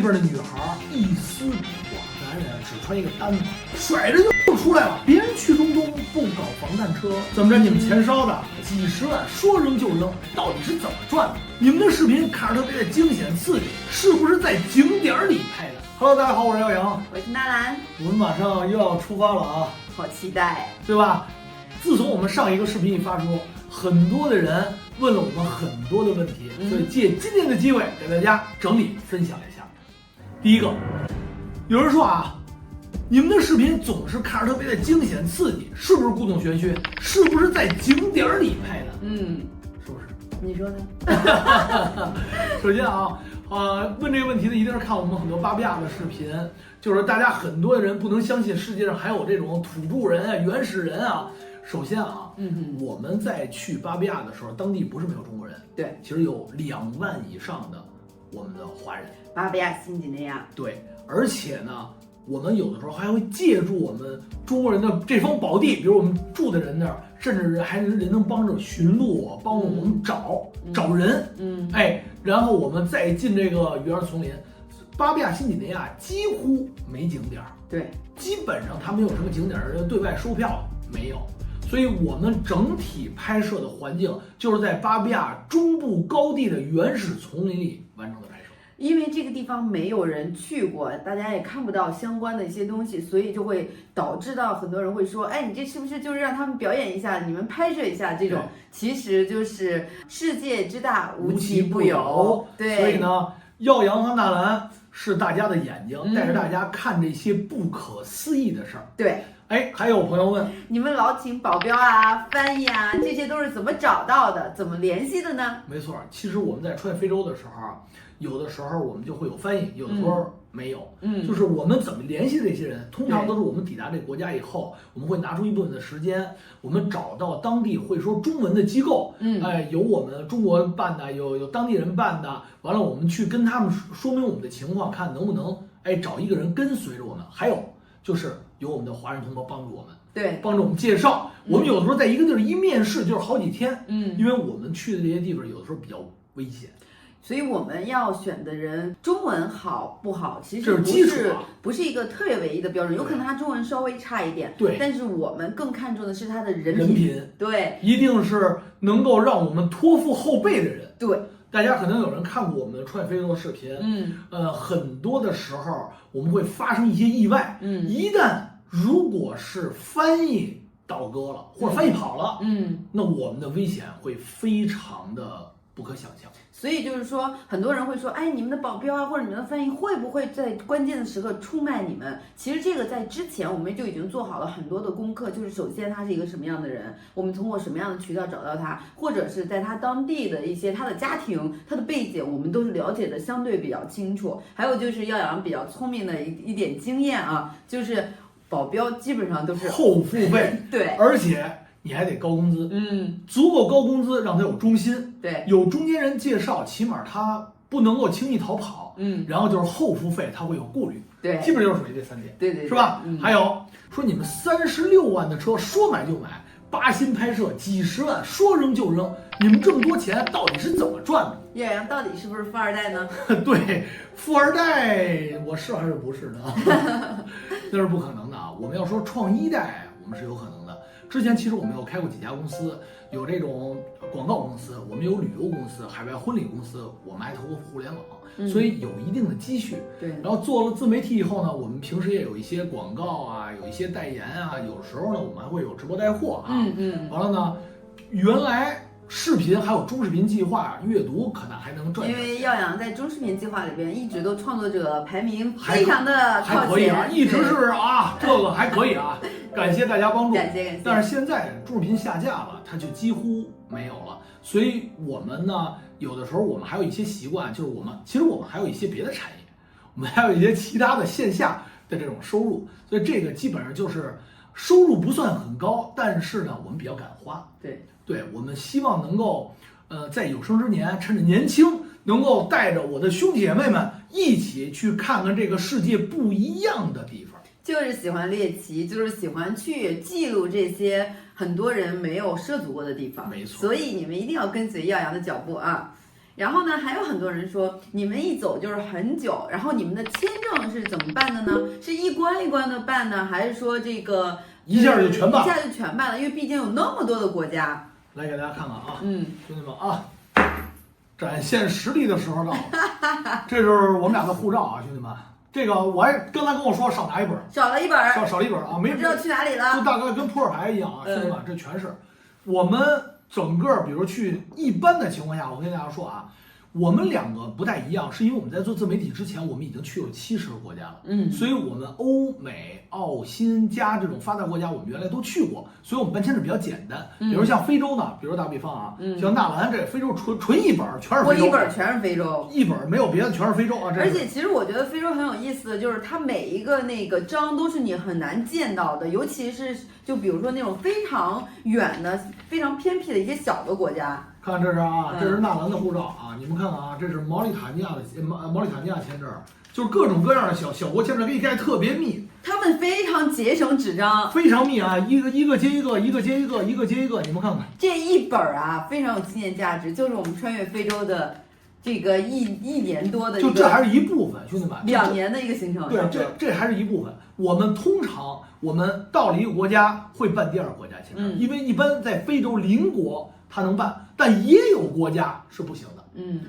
边的女孩一丝不挂，男人只穿一个单子，甩着就出来了。别人去中东不搞防弹车，怎么着？你们钱烧的几十万，说扔就扔，到底是怎么赚的？你们的视频看着特别的惊险刺激，是不是在景点里拍的 ？Hello， 大家好，我是耀阳，我是纳兰，我们马上又要出发了啊，好期待，对吧？自从我们上一个视频一发出，很多的人问了我们很多的问题，所以借今天的机会给大家整理分享一下。第一个，有人说啊，你们的视频总是看着特别的惊险刺激，是不是故弄玄虚？是不是在景点里拍的？是不是？你说呢？首先问这个问题的一定是看我们很多巴比亚的视频，就是大家很多的人不能相信世界上还有这种土著人啊、原始人啊。首先我们在去巴比亚的时候，当地不是没有中国人，对，其实有2万以上的我们的华人。巴比亚新几内亚，对，而且呢，我们有的时候还会借助我们中国人的这方宝地，比如我们住的人那儿，甚至还人能帮着寻路，帮我们找人，然后我们再进这个原始丛林。巴比亚新几内亚几乎没景点，对，基本上它没有什么景点对外收票没有，所以我们整体拍摄的环境就是在巴比亚中部高地的原始丛林里完成的拍摄。因为这个地方没有人去过，大家也看不到相关的一些东西，所以就会导致到很多人会说，哎，你这是不是就是让他们表演一下，你们拍摄一下这种？其实就是世界之大无奇不有。对，所以呢，耀阳和纳兰是大家的眼睛，带着大家看这些不可思议的事儿。对。还有朋友问，你们老请保镖啊、翻译啊，这些都是怎么找到的？怎么联系的呢？没错，其实我们在穿越非洲的时候，有的时候我们就会有翻译，有的时候没有。就是我们怎么联系这些人，通常都是我们抵达这个国家以后，我们会拿出一部分的时间，我们找到当地会说中文的机构，有我们中国办的，有当地人办的，完了我们去跟他们说明我们的情况，看能不能找一个人跟随着我们。还有就是有我们的华人同胞帮助我们，对，帮助我们介绍。我们有的时候在一个地儿一面试就是好几天，因为我们去的这些地方有的时候比较危险，所以我们要选的人中文好不好，其实不是一个特别唯一的标准，有可能他中文稍微差一点，对，但是我们更看重的是他的人品，对，一定是能够让我们托付后辈的人，对。大家可能有人看过我们的穿越非洲的视频，很多的时候我们会发生一些意外，一旦如果是翻译倒戈了或者翻译跑了，那我们的危险会非常的不可想象。所以就是说，很多人会说，哎，你们的保镖啊，或者你们的翻译会不会在关键的时刻出卖你们？其实这个在之前我们就已经做好了很多的功课，就是首先他是一个什么样的人，我们通过什么样的渠道找到他，或者是在他当地的一些他的家庭、他的背景，我们都是了解的相对比较清楚。还有就是耀阳比较聪明的一点经验啊，就是保镖基本上都是后付费，对，而且你还得高工资，足够高工资让他有忠心，对，有中间人介绍，起码他不能够轻易逃跑，然后就是后付费他会有顾虑，对，基本就是属于这3点，对，是吧？还有说你们36万的车说买就买，8星拍摄几十万说扔就扔，你们这么多钱到底是怎么赚的？耀阳到底是不是富二代呢？对，富二代我是还是不是呢？那是不可能的啊！我们要说创1代，我们是有可能的。之前其实我们有开过几家公司，有这种广告公司，我们有旅游公司、海外婚礼公司，我们还投过互联网，所以有一定的积蓄。对，然后做了自媒体以后呢，我们平时也有一些广告啊，有一些代言啊，有时候呢我们还会有直播带货啊。完了呢，原来视频还有中视频计划阅读可能还能赚，因为耀阳在中视频计划里边一直都创作者排名非常的靠前，还可以啊，一直是这个还可以啊，感谢大家帮助，感谢。但是现在中视频下架了，它就几乎没有了，所以我们呢，有的时候我们还有一些习惯，就是其实我们还有一些别的产业，我们还有一些其他的线下的这种收入，所以这个基本上就是收入不算很高，但是呢，我们比较敢花，对，我们希望能够，在有生之年，趁着年轻，能够带着我的兄弟姐妹们一起去看看这个世界不一样的地方。就是喜欢猎奇，就是喜欢去记录这些很多人没有涉足过的地方。没错，所以你们一定要跟随耀阳的脚步啊！然后呢，还有很多人说，你们一走就是很久，然后你们的签证是怎么办的呢？是一关一关的办呢，还是说这个一下就全办？一下就全办了，因为毕竟有那么多的国家。来给大家看看啊，兄弟们啊，展现实力的时候到了。这是我们俩的护照啊，兄弟们。这个我还刚才跟我说少拿一本，少了一本，少了一本啊，没不知道去哪里了。就大概跟扑克牌一样啊，兄弟们，这全是我们整个，比如去一般的情况下，我跟大家说啊。我们两个不太一样，是因为我们在做自媒体之前，我们已经去有70个国家了，所以我们欧美、澳、新加这种发达国家，我们原来都去过，所以我们办签证比较简单。比如像非洲呢，比如打比方啊，像纳兰这非洲纯一本全是非洲，我一本全是非洲，一本没有别的，全是非洲啊。而且其实我觉得非洲很有意思的就是它每一个那个章都是你很难见到的，尤其是就比如说那种非常远的、非常偏僻的一些小的国家。看这是啊，这是纳兰的护照啊，你们看看啊，这是毛里塔尼亚的毛里塔尼亚签证，就是各种各样的小国签证，给你盖特别密。他们非常节省纸张，非常密啊，一个接一个，一个接一个，一个接一个，你们看看这一本啊，非常有纪念价值，就是我们穿越非洲的这个一年多的，就这还是一部分，兄弟们，2年的一个行程。对，这还是一部分。我们通常到了一个国家会办第二个国家签证，因为一般在非洲邻国它能办，但也有国家是不行的，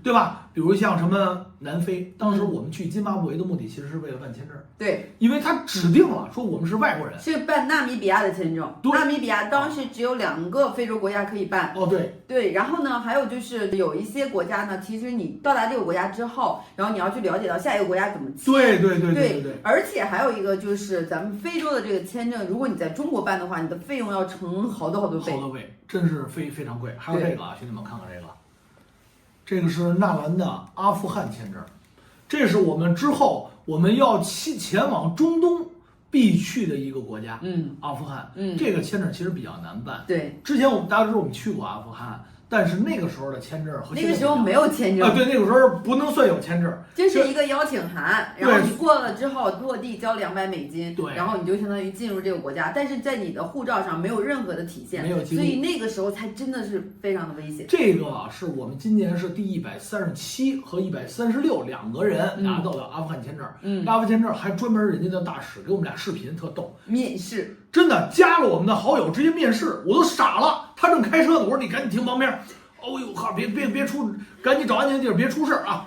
对吧？比如像什么南非，当时我们去津巴布韦的目的其实是为了办签证，对，因为他指定了说我们是外国人，是办纳米比亚的签证。纳米比亚当时只有2个非洲国家可以办。哦，对，然后呢，还有就是有一些国家呢，其实你到达这个国家之后，然后你要去了解到下一个国家怎么签。对。而且还有一个就是咱们非洲的这个签证，如果你在中国办的话，你的费用要乘好多倍。好多倍，真是非常贵。还有这个啊，兄弟们看看这个。这个是纳兰的阿富汗签证，这是我们之后我们要前往中东必去的一个国家，阿富汗，这个签证其实比较难办。对，之前大家知道我们去过阿富汗，但是那个时候的签证和那个时候没有签证啊，对，那个时候不能算有签证，就是一个邀请函，然后你过了之后落地交$200，对，然后你就相当于进入这个国家，但是在你的护照上没有任何的体现，没有记录，所以那个时候才真的是非常的危险。这个是我们今年是第137和136，2个人拿到的阿富汗签证，阿富汗签证还专门人家的大使给我们俩视频，特逗，面试。真的加了我们的好友，直接面试，我都傻了。他正开车呢，我说你赶紧停旁边。哦呦哈，别出，赶紧找安静的地儿，别出事儿啊！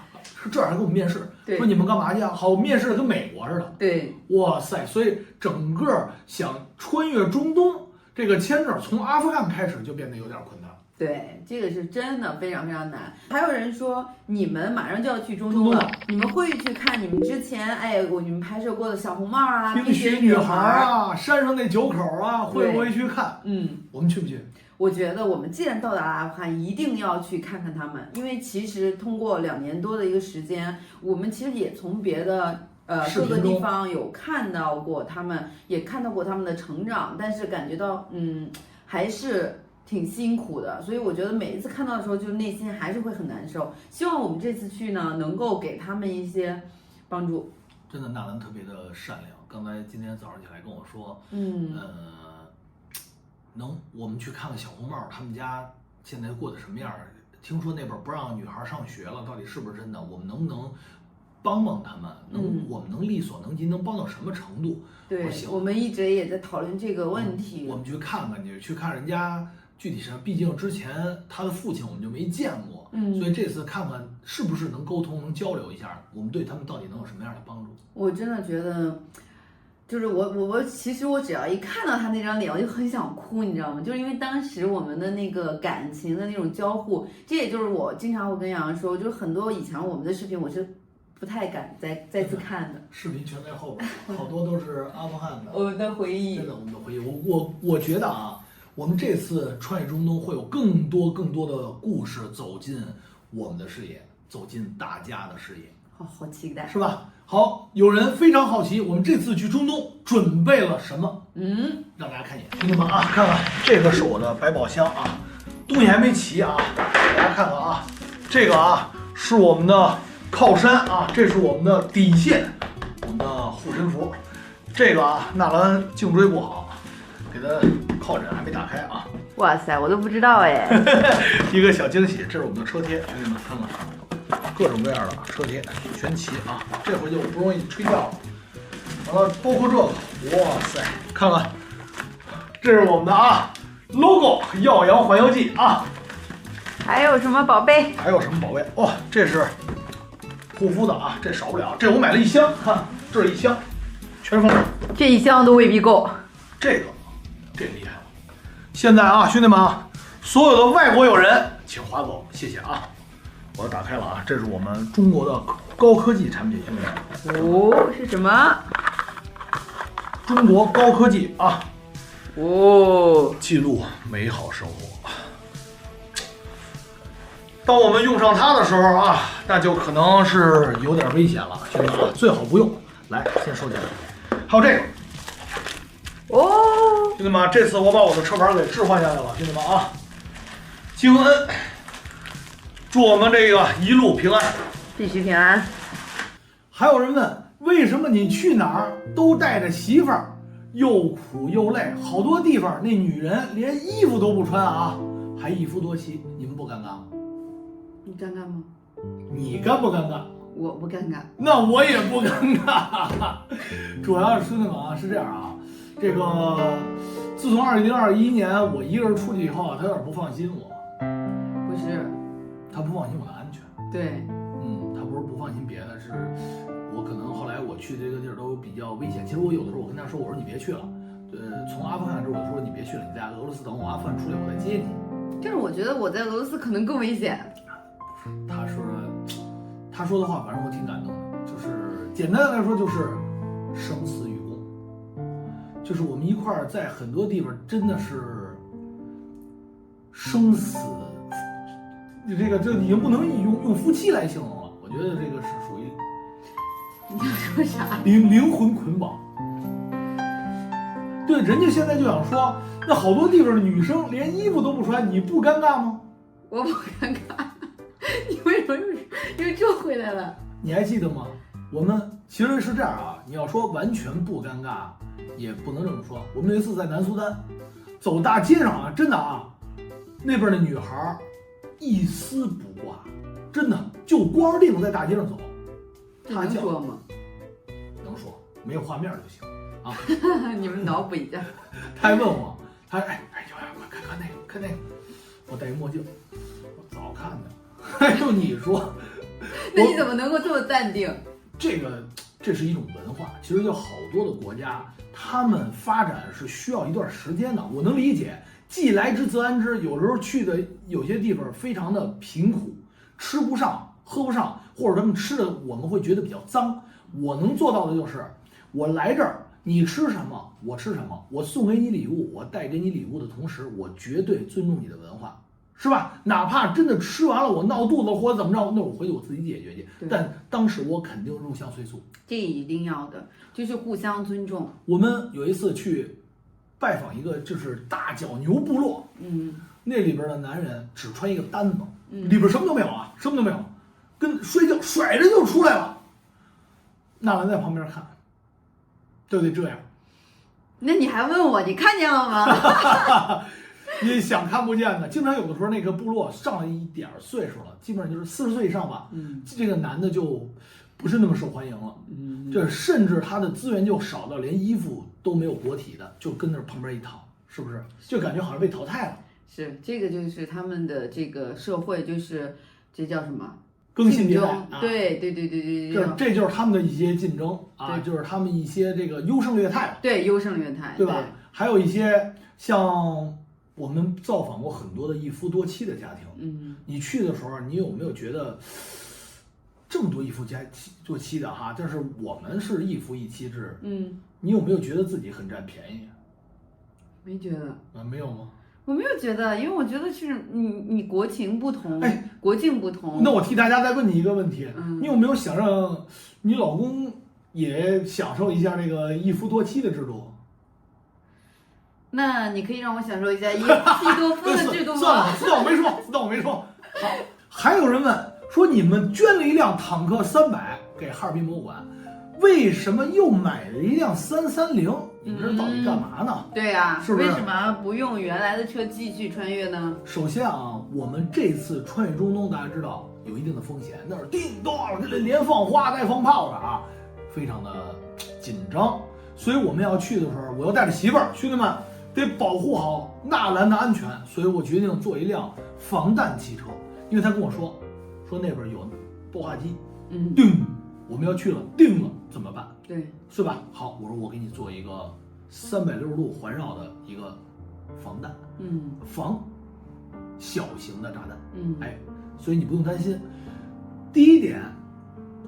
这还给我们面试，说你们干嘛去啊？好，面试的跟美国似的。对，哇塞！所以整个想穿越中东这个签证，从阿富汗开始就变得有点困难。对，这个是真的非常难。还有人说你们马上就要去中东了，你们会去看你们之前你们拍摄过的小红帽啊、冰雪女孩啊、山上那九口啊，会不会去看？我们去不去？我觉得我们既然到达了阿富汗，一定要去看看他们，因为其实通过2年多的一个时间，我们其实也从别的各个地方有看到过他们，也看到过他们的成长，但是感觉到还是挺辛苦的，所以我觉得每一次看到的时候，就内心还是会很难受。希望我们这次去呢，能够给他们一些帮助。真的，纳兰特别的善良。刚才今天早上起来跟我说，我们去看看小红帽，他们家现在过得什么样？听说那边不让女孩上学了，到底是不是真的？我们能不能帮帮他们？我们能力所能及，能帮到什么程度？对，我们一直也在讨论这个问题。我们去看看，去看人家具体是，毕竟之前他的父亲我们就没见过，所以这次看看是不是能沟通、能交流一下，我们对他们到底能有什么样的帮助？我真的觉得。就是其实我只要一看到他那张脸，我就很想哭，你知道吗？就是因为当时我们的那个感情的那种交互，这也就是我经常会跟杨洋说，就是很多以前我们的视频我是不太敢再次看的。视频全在后边，好多都是阿富汗的我们的回忆，真的我们的回忆。我觉得啊，我们这次穿越中东会有更多的故事走进我们的视野，走进大家的视野。好期待，是吧？好，有人非常好奇，我们这次去中东准备了什么？让大家看一眼，兄弟们啊，看看这个是我的百宝箱啊，东西还没齐啊，大家看看啊，这个啊是我们的靠山啊，这是我们的底线，我们的护身符，这个啊纳兰颈椎不好，给他靠枕还没打开啊。哇塞，我都不知道哎。一个小惊喜，这是我们的车贴，兄弟们看看，各种各样的车贴全齐啊，这回就不容易吹掉了。完了，包括这个，哇塞，看看，这是我们的logo 耀阳环游记啊。还有什么宝贝？还有什么宝贝？哇，这是护肤的啊，这少不了。这我买了一箱，看这是一箱，全封。这一箱都未必够。这厉害了。现在兄弟们所有的外国友人请划走，谢谢啊。我打开了啊，这是我们中国的高科技产品，兄弟们。哦，是什么？中国高科技啊。哦，记录美好生活。当我们用上它的时候那就可能是有点危险了，兄弟们最好不用。来，先收起来。还有这个。哦，兄弟们，这次我把我的车牌给置换下来了，兄弟们积分恩，祝我们这个一路平安，必须平安。还有人问，为什么你去哪儿都带着媳妇儿，又苦又累，好多地方那女人连衣服都不穿还一夫多妻，你们不尴尬吗？你尴尬吗？你尴不尴尬？我不尴尬。那我也不尴尬。主要是兄弟们是这样这个自从2021年我一个人出去以后他有点不放心我。不是，他不放心我的安全。对，他不是不放心别的，是我可能后来我去这个地儿都比较危险。其实我有的时候我跟他说，我说你别去了。从阿富汗之后我就说你别去了，你在俄罗斯等我阿富汗出来我再接你。但是我觉得我在俄罗斯可能更危险。他说的话，反正我挺感动的，就是简单的来说就是生死与共，就是我们一块儿在很多地方真的是生死，这已经不能用夫妻来形容了，我觉得这个是属于你想说啥？灵魂捆绑。对，人家现在就想说，那好多地方的女生连衣服都不穿，你不尴尬吗？我不尴尬。你为什么又这回来了？你还记得吗？我们其实是这样你要说完全不尴尬，也不能这么说。我们有一次在南苏丹走大街上真的那边的女孩一丝不挂，真的就光腚在大街上走。他能说吗？能说，没有画面就行你们脑补一下。他还问我，他说看那个，我戴一墨镜，我早看的。还有你说，那你怎么能够这么淡定？这是一种文化，其实有好多的国家，他们发展是需要一段时间的。我能理解，既来之则安之。有时候去的有些地方非常的贫苦，吃不上喝不上，或者他们吃的我们会觉得比较脏。我能做到的就是，我来这儿，你吃什么我吃什么，我送给你礼物，我带给你礼物的同时，我绝对尊重你的文化。是吧？哪怕真的吃完了我闹肚子或者怎么着，那我回去我自己解决去。但当时我肯定入乡随俗，这一定要的，就是互相尊重。我们有一次去拜访一个就是大脚牛部落，那里边的男人只穿一个单子，里边什么都没有什么都没有，跟睡觉甩着就出来了。纳兰在旁边看，对这样。那你还问我，你看见了吗？你想看不见的，经常有的时候那个部落上了一点岁数了，基本上就是40岁以上吧，这个男的就不是那么受欢迎了，这甚至他的资源就少到连衣服都没有裸体的，就跟那旁边一躺，是不是？就感觉好像被淘汰了。是，这个就是他们的这个社会，就是这叫什么？更新迭代。对，这就是他们的一些竞争就是他们一些这个优胜劣汰。对，优胜劣汰，对吧？还有一些像。我们造访过很多的一夫多妻的家庭，你去的时候，你有没有觉得这么多一夫多妻的但是我们是一夫一妻制，你有没有觉得自己很占便宜？没觉得没有吗？我没有觉得，因为我觉得是你国情不同，国境不同。那我替大家再问你一个问题，你有没有想让你老公也享受一下这个一夫多妻的制度？那你可以让我享受一下一妻多夫的制度吗？算了，当我没说。好，还有人问说，你们捐了一辆坦克300给哈尔滨博物馆，为什么又买了一辆330？你这到底干嘛呢？对呀，是不是？为什么不用原来的车继续穿越呢？首先啊，我们这次穿越中东，大家知道有一定的风险，那是叮咚连放花带放炮的啊，非常的紧张。所以我们要去的时候，我要带着媳妇儿，兄弟们得保护好纳兰的安全。所以我决定做一辆防弹汽车，因为他跟我说那边有爆化机，定我们要去了，定了怎么办？对，是吧？好，我说我给你做一个360度环绕的一个防弹，防小型的炸弹，哎，所以你不用担心。第一点，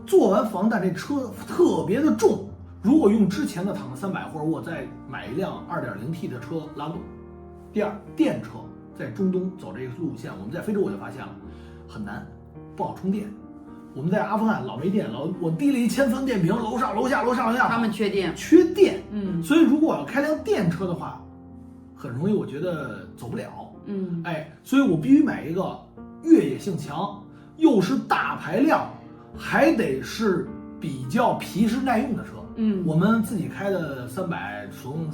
做完防弹这车特别的重，如果用之前的坦克300，或者我再买一辆2.0T 的车拉动。第二，电车在中东走这个路线，我们在非洲我就发现了很难，不好充电。我们在阿富汗老没电，我提了一1000分电瓶，楼上楼下，他们缺电，所以如果我要开辆电车的话，很容易我觉得走不了，哎，所以我必须买一个越野性强，又是大排量，还得是比较皮实耐用的车，我们自己开的300从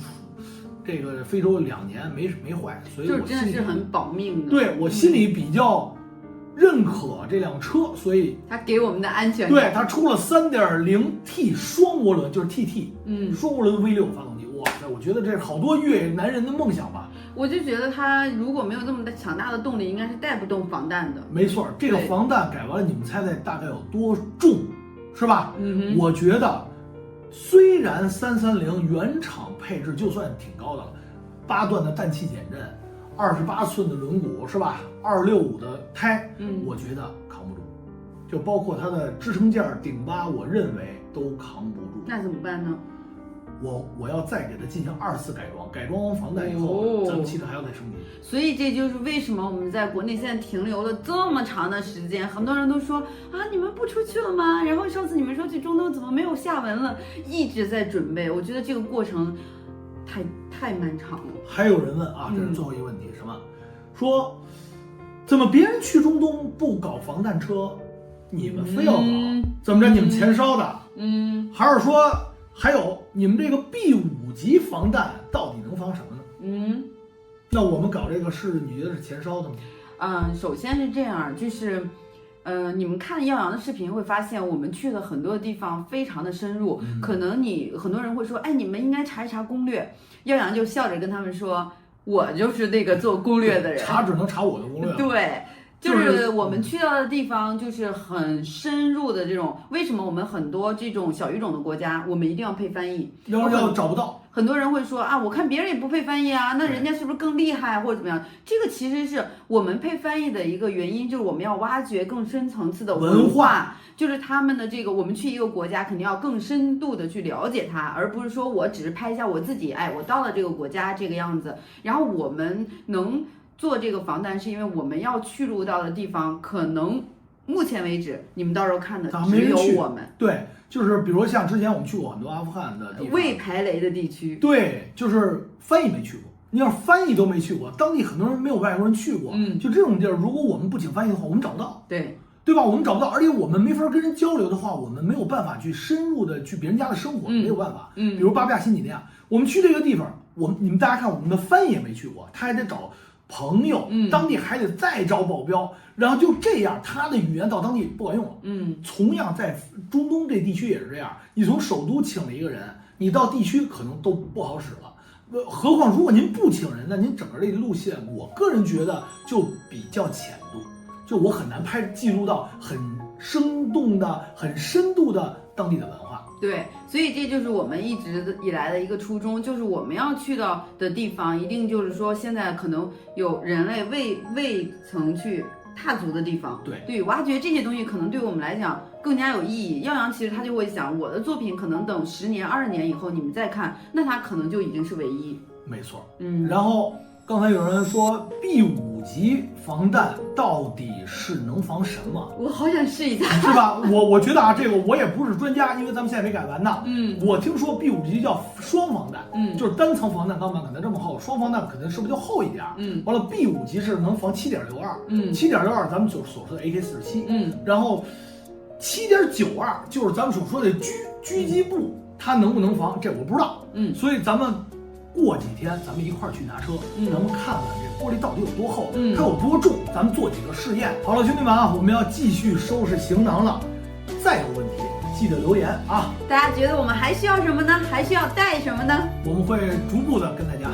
这个非洲2年没坏，所以我真的是很保命的，对我心里比较认可这辆车，所以它给我们的安全感。对，它出了3.0T 双涡轮，就是 TT，双涡轮 V6发动机，哇塞，我觉得这是好多越野男人的梦想吧。我就觉得它如果没有这么强大的动力，应该是带不动防弹的。没错，这个防弹改完了，你们猜大概有多重，是吧？我觉得虽然330原厂配置就算挺高的了，8段的氮气减震。28寸的轮毂是吧？265的胎，我觉得扛不住，就包括它的支撑件顶巴，我认为都扛不住。那怎么办呢？我要再给它进行2次改装，改装完防弹以后，咱们汽车还要再升级。所以这就是为什么我们在国内现在停留了这么长的时间，很多人都说啊，你们不出去了吗？然后上次你们说去中东，怎么没有下文了？一直在准备，我觉得这个过程太漫长了。还有人问啊，这是最后一个问题，什么？说怎么别人去中东不搞防弹车，你们非要搞？怎么着？你们钱烧的？还是说还有你们这个 B5级防弹到底能防什么呢？那我们搞这个是你觉得是钱烧的吗？首先是这样，就是你们看耀阳的视频会发现，我们去了很多的地方，非常的深入。可能很多人会说，哎，你们应该查一查攻略。耀阳就笑着跟他们说，我就是那个做攻略的人，查只能查我的攻略。对，就是我们去到的地方就是很深入的这种。为什么我们很多这种小语种的国家，我们一定要配翻译？要找不到。很多人会说啊，我看别人也不配翻译啊，那人家是不是更厉害或者怎么样？这个其实是我们配翻译的一个原因，就是我们要挖掘更深层次的文化，就是他们的这个，我们去一个国家肯定要更深度的去了解它，而不是说我只是拍一下我自己，哎，我到了这个国家这个样子，然后我们能做这个防弹，是因为我们要去入到的地方，可能目前为止你们到时候看的只有我们。对。就是比如像之前我们去过很多阿富汗的地方，未排雷的地区，对，就是翻译没去过。你要翻译都没去过，当地很多人没有外国人去过，就这种地儿，如果我们不请翻译的话，我们找不到，对吧？我们找不到，而且我们没法跟人交流的话，我们没有办法去深入的去别人家的生活，没有办法。比如巴布亚新几内亚，我们去这个地方，你们大家看，我们的翻译也没去过，他还得找朋友，当地还得再招保镖，然后就这样，他的语言到当地不管用了。同样在中东这地区也是这样，你从首都请了一个人，你到地区可能都不好使了。何况如果您不请人，那您整个这个路线，我个人觉得就比较浅度，就我很难记录到很生动的、很深度的当地的文化。对，所以这就是我们一直以来的一个初衷，就是我们要去到的地方，一定就是说现在可能有人类未曾去踏足的地方。对，挖掘这些东西可能对我们来讲更加有意义。耀阳其实他就会想，我的作品可能等10年、20年以后你们再看，那它可能就已经是唯一。没错，然后刚才有人说 B5级防弹到底是能防什么？我好想试一下，是吧？我觉得啊，这个我也不是专家，因为咱们现在没改完呢。我听说 B5级叫双防弹，就是单层防弹钢板可能这么厚，双防弹可能是不是就厚一点？完了 B5级是能防7.62，7.62咱们所说的 AK-47，然后7.92就是咱们所说的狙击步它能不能防，这我不知道。所以咱们过几天咱们一块儿去拿车，咱们看看这玻璃到底有多厚，它有多重，咱们做几个试验。好了，兄弟们啊，我们要继续收拾行囊了，再有问题记得留言啊。大家觉得我们还需要什么呢？还需要带什么呢？我们会逐步的跟大家